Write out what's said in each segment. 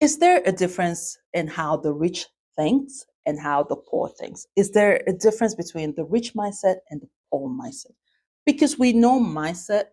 Is there a difference in how the rich thinks and how the poor thinks? Is there a difference between the rich mindset and the poor mindset? Because we know mindset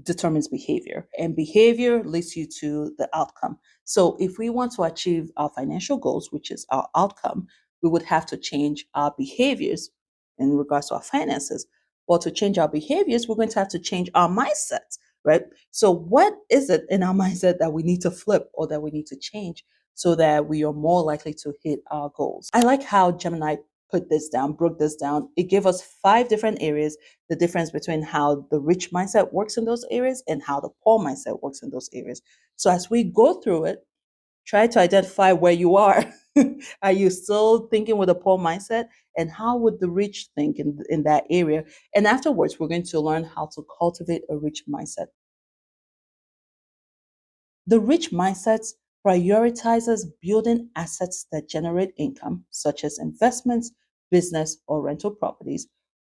determines behavior, and behavior leads you to the outcome. So if we want to achieve our financial goals, which is our outcome, we would have to change our behaviors in regards to our finances. Well, to change our behaviors, we're going to have to change our mindsets, right? So what is it in our mindset that we need to flip or that we need to change so that we are more likely to hit our goals? I like how Gemini put this down, broke this down. It gave us 5 different areas, the difference between how the rich mindset works in those areas and how the poor mindset works in those areas. So as we go through it, try to identify where you are. Are you still thinking with a poor mindset? And how would the rich think in that area? And afterwards, we're going to learn how to cultivate a rich mindset. The rich mindset prioritizes building assets that generate income, such as investments, business, or rental properties,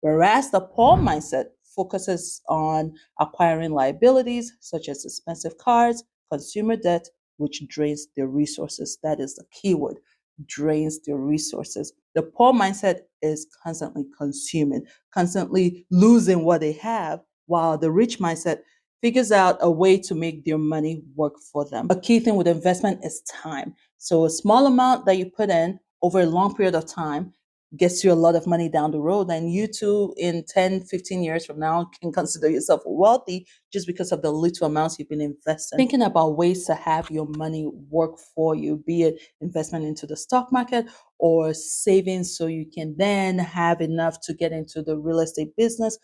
whereas the poor mindset focuses on acquiring liabilities, such as expensive cars, consumer debt, which drains their resources. That is the keyword, drains their resources. The poor mindset is constantly consuming, constantly losing what they have, while the rich mindset figures out a way to make their money work for them. A key thing with investment is time. So a small amount that you put in over a long period of time gets you a lot of money down the road. And you too, in 10, 15 years from now, can consider yourself wealthy just because of the little amounts you've been investing. Thinking about ways to have your money work for you, be it investment into the stock market or savings so you can then have enough to get into the real estate business,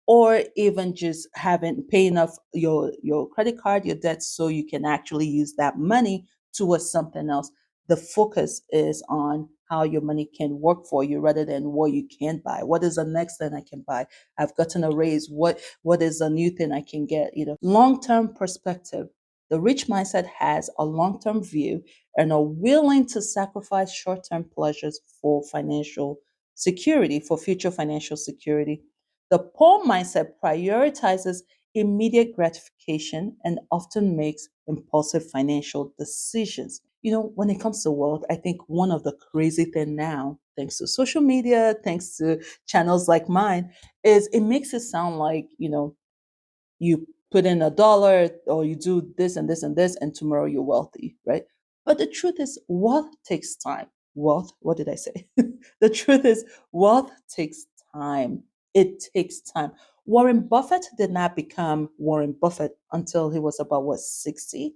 or even just having paying off your credit card, your debts, so you can actually use that money towards something else. The focus is on how your money can work for you rather than what you can buy. What is the next thing I can buy? I've gotten a raise. What is a new thing I can get? Long-term perspective. The rich mindset has a long-term view and are willing to sacrifice short-term pleasures for financial security, for future financial security. The poor mindset prioritizes immediate gratification and often makes impulsive financial decisions. When it comes to wealth, I think one of the crazy thing now, thanks to social media, thanks to channels like mine, is it makes it sound like, you put in $1 or you do this and this and this, and tomorrow you're wealthy, right? But the truth is, wealth takes time. Wealth, what did I say? The truth is, wealth takes time. It takes time. Warren Buffett did not become Warren Buffett until he was about, what, 60?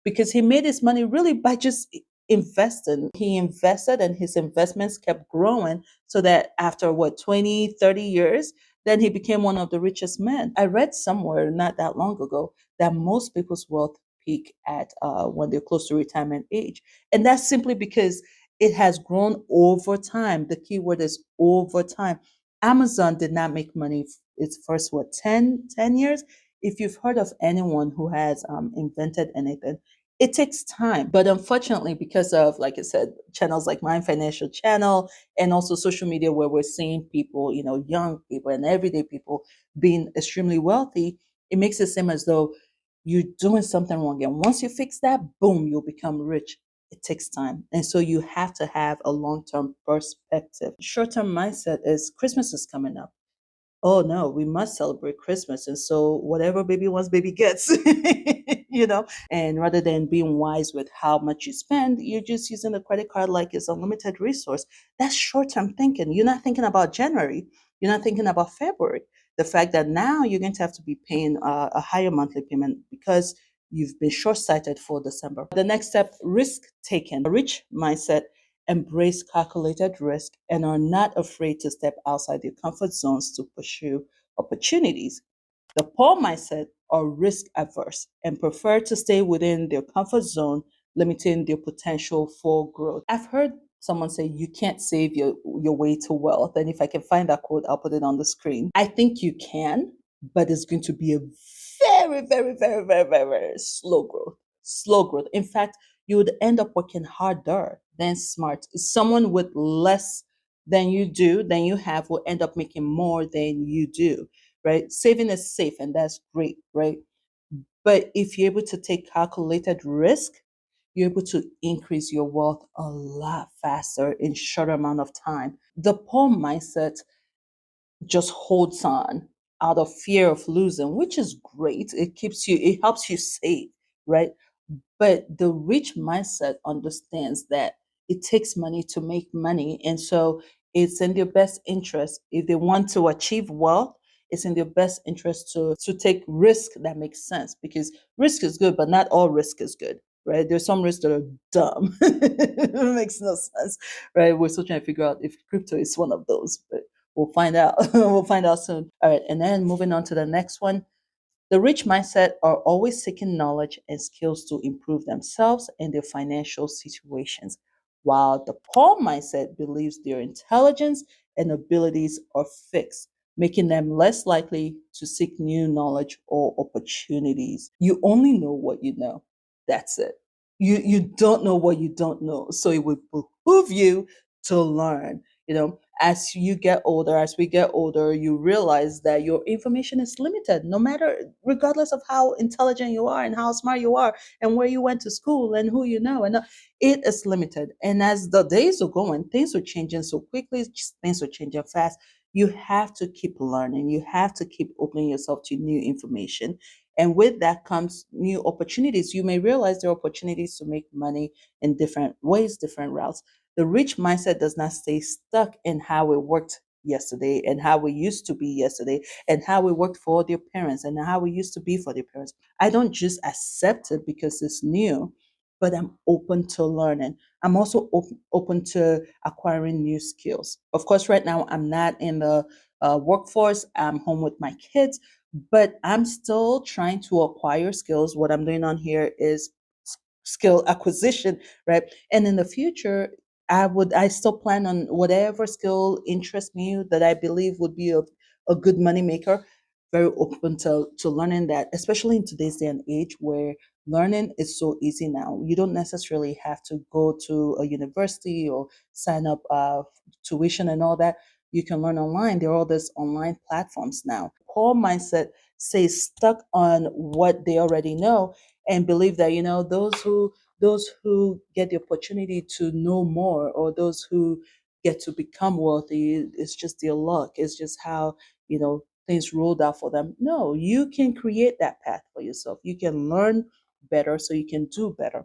Because he made his money really by just investing. He invested and his investments kept growing so that after, what, 20, 30 years, then he became one of the richest men. I read somewhere not that long ago that most people's wealth peak at when they're close to retirement age. And that's simply because it has grown over time. The key word is over time. Amazon did not make money its first, what, 10 years? If you've heard of anyone who has invented anything, it takes time. But unfortunately, because of, like I said, channels like my financial channel and also social media, where we're seeing people, young people and everyday people being extremely wealthy, it makes it seem as though you're doing something wrong. And once you fix that, boom, you'll become rich. It takes time. And so you have to have a long term perspective. Short term mindset is Christmas is coming up. Oh no, we must celebrate Christmas. And so whatever baby wants, baby gets, and rather than being wise with how much you spend, you're just using the credit card like it's a limited resource. That's short term thinking. You're not thinking about January. You're not thinking about February. The fact that now you're going to have to be paying a higher monthly payment because you've been short sighted for December. The next step, risk taking. A rich mindset embrace calculated risk and are not afraid to step outside their comfort zones to pursue opportunities. The poor mindset are risk averse and prefer to stay within their comfort zone, limiting their potential for growth. I've heard someone say you can't save your way to wealth. And if I can find that quote, I'll put it on the screen. I think you can, but it's going to be a very, very, very, very, very, very slow growth. Slow growth. In fact, you would end up working harder than smart. Someone with less than you have, will end up making more than you do, right? Saving is safe and that's great, right? But if you're able to take calculated risk, you're able to increase your wealth a lot faster in short amount of time. The poor mindset just holds on out of fear of losing, which is great. It helps you save, right? But the rich mindset understands that it takes money to make money. And so it's in their best interest. If they want to achieve wealth, it's in their best interest to take risk that makes sense, because risk is good, but not all risk is good, right? There's some risks that are dumb. It makes no sense, right? We're still trying to figure out if crypto is one of those, but we'll find out. We'll find out soon. All right. And then moving on to the next one, the rich mindset are always seeking knowledge and skills to improve themselves and their financial situations, while the poor mindset believes their intelligence and abilities are fixed, making them less likely to seek new knowledge or opportunities. You only know what you know. That's it. You don't know what you don't know. So it would behoove you to learn. As you get older, as we get older, you realize that your information is limited, no matter, regardless of how intelligent you are and how smart you are and where you went to school and who you know. And it is limited. And as the days are going, things are changing so quickly, things are changing fast. You have to keep learning. You have to keep opening yourself to new information. And with that comes new opportunities. You may realize there are opportunities to make money in different ways, different routes. The rich mindset does not stay stuck in how it worked yesterday and how we used to be yesterday and how we worked for their parents and how we used to be for their parents. I don't just accept it because it's new, but I'm open to learning. I'm also open to acquiring new skills. Of course, right now I'm not in the workforce. I'm home with my kids, but I'm still trying to acquire skills. What I'm doing on here is skill acquisition, right? And in the future, I still plan on whatever skill interests me that I believe would be a good money maker. Very open to learning that, especially in today's day and age where learning is so easy now. You don't necessarily have to go to a university or sign up tuition and all that. You can learn online. There are all these online platforms now. Poor mindset stays stuck on what they already know and believe that those who get the opportunity to know more, or those who get to become wealthy, it's just their luck. It's just how things rolled out for them. No, you can create that path for yourself. You can learn better so you can do better.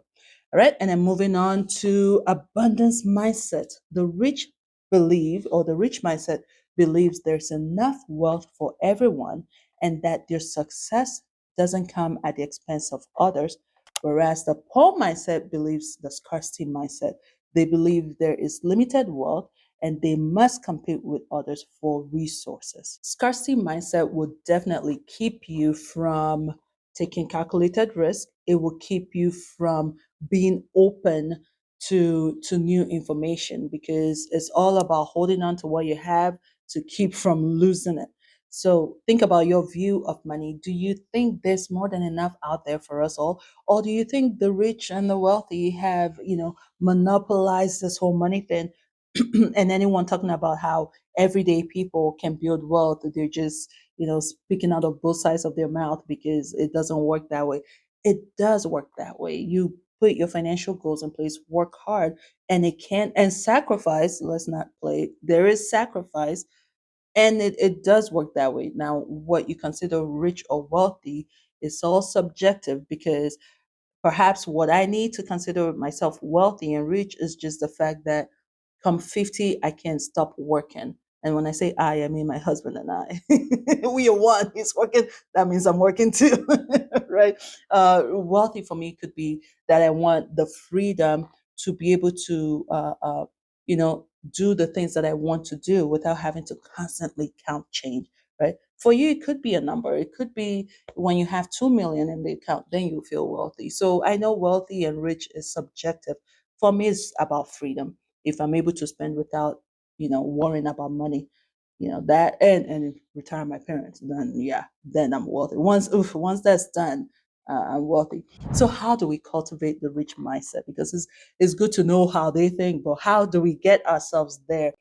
All right. And then moving on to abundance mindset. The rich mindset believes there's enough wealth for everyone and that their success doesn't come at the expense of others. Whereas the poor mindset believes the scarcity mindset. They believe there is limited wealth and they must compete with others for resources. Scarcity mindset would definitely keep you from taking calculated risk. It will keep you from being open to new information, because it's all about holding on to what you have to keep from losing it. So think about your view of money. Do you think there's more than enough out there for us all? Or do you think the rich and the wealthy have, monopolized this whole money thing? And anyone talking about how everyday people can build wealth, they're just, speaking out of both sides of their mouth, because it doesn't work that way. It does work that way. You put your financial goals in place, work hard, and and sacrifice. Let's not play. There is sacrifice, and it does work that way. Now, what you consider rich or wealthy is all subjective, because perhaps what I need to consider myself wealthy and rich is just the fact that come 50, I can't stop working. And when I say I mean my husband and I. We are one. He's working. That means I'm working too, right? Wealthy for me could be that I want the freedom to be able to, you know, do the things that I want to do without having to constantly count change, right? For you, it could be a number. It could be when you have 2 million in the account, then you feel wealthy. So I know wealthy and rich is subjective. For me, it's about freedom. If I'm able to spend without, worrying about money, that, and retire my parents, then yeah, then I'm wealthy. Once that's done, I'm wealthy. So how do we cultivate the rich mindset? Because it's good to know how they think, but how do we get ourselves there?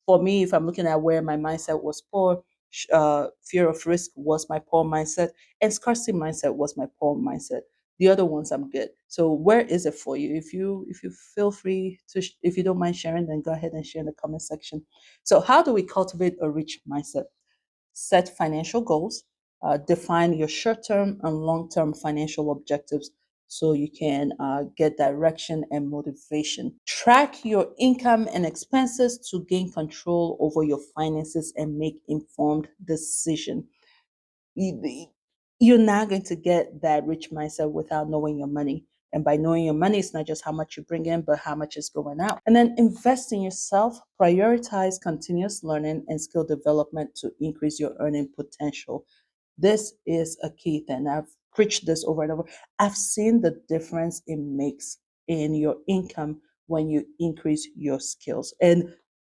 For me, if I'm looking at where my mindset was poor, fear of risk was my poor mindset, and scarcity mindset was my poor mindset. The other ones I'm good. So where is it for you? If you feel free to, if you don't mind sharing, then go ahead and share in the comment section. So how do we cultivate a rich mindset? Set financial goals, define your short term and long term financial objectives so you can get direction and motivation. Track your income and expenses to gain control over your finances and make informed decision. You're not going to get that rich mindset without knowing your money. And by knowing your money, it's not just how much you bring in, but how much is going out. And then invest in yourself, prioritize continuous learning and skill development to increase your earning potential. This is a key thing. I've preached this over and over. I've seen the difference it makes in your income when you increase your skills. And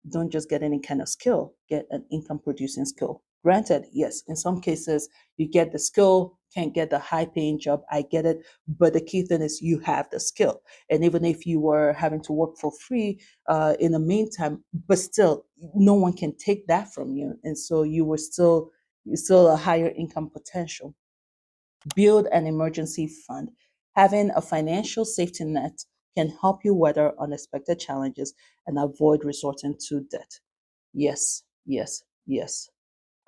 don't just get any kind of skill, get an income producing skill. Granted, yes, in some cases, you get the skill, can't get the high paying job. I get it. But the key thing is you have the skill. And even if you were having to work for free in the meantime, but still, no one can take that from you. And so you still a higher income potential. Build an emergency fund. Having a financial safety net can help you weather unexpected challenges and avoid resorting to debt. Yes, yes, yes.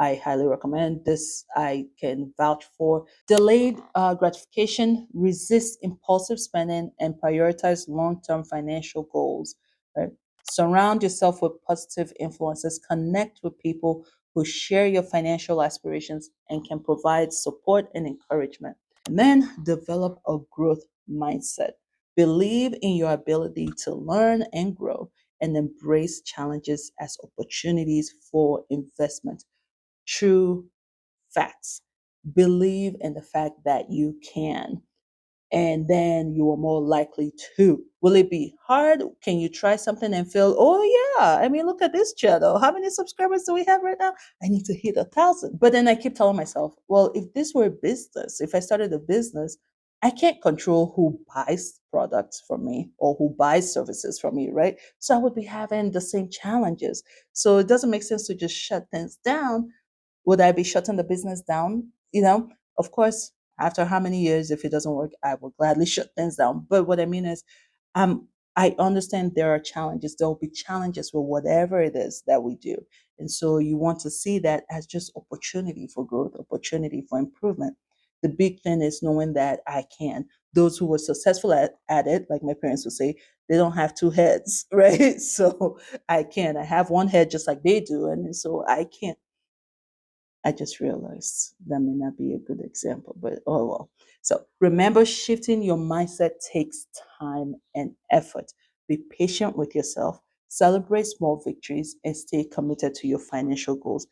I highly recommend this. I can vouch for. Delayed gratification, resist impulsive spending, and prioritize long term financial goals. Right? Surround yourself with positive influences. Connect with people who share your financial aspirations and can provide support and encouragement. And then develop a growth mindset. Believe in your ability to learn and grow and embrace challenges as opportunities for investment. True facts. Believe in the fact that you can, and then you are more likely to. Will it be hard? Can you try something and feel, oh yeah, I mean, look at this channel. How many subscribers do we have right now? I need to hit 1,000. But then I keep telling myself, well, if this were a business, if I started a business, I can't control who buys products from me or who buys services from me, right? So I would be having the same challenges. So it doesn't make sense to just shut things down. Would I be shutting the business down? Of course, after how many years, if it doesn't work, I will gladly shut things down. But what I mean is, um, I understand there are challenges. There will be challenges with whatever it is that we do. And so you want to see that as just opportunity for growth, opportunity for improvement. The big thing is knowing that I can. Those who were successful at it, like my parents would say, they don't have two heads, right? So I can. I have one head just like they do. And so I can. I just realized that may not be a good example, but oh well. So remember, shifting your mindset takes time and effort. Be patient with yourself, celebrate small victories, and stay committed to your financial goals.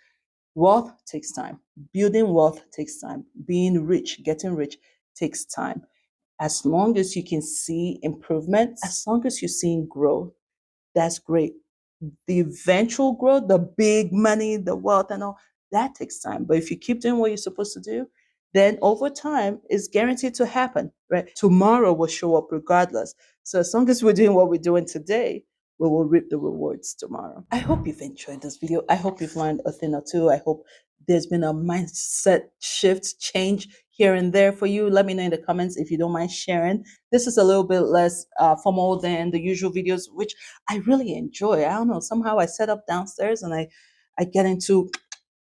Wealth takes time. Building wealth takes time. Being rich, getting rich takes time. As long as you can see improvement, as long as you're seeing growth, that's great. The eventual growth, the big money, the wealth, and all that takes time. But if you keep doing what you're supposed to do, then over time it's guaranteed to happen, right? Tomorrow will show up regardless. So as long as we're doing what we're doing today, we will reap the rewards tomorrow. I hope you've enjoyed this video. I hope you've learned a thing or two. I hope there's been a mindset shift, change here and there for you. Let me know in the comments if you don't mind sharing. This is a little bit less formal than the usual videos, which I really enjoy. I don't know. Somehow I set up downstairs and I get into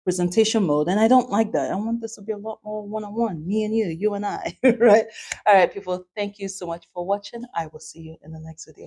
presentation mode, and I don't like that. I want this to be a lot more one-on-one, me and you and I, right? All right, people. Thank you so much for watching. I will see you in the next video.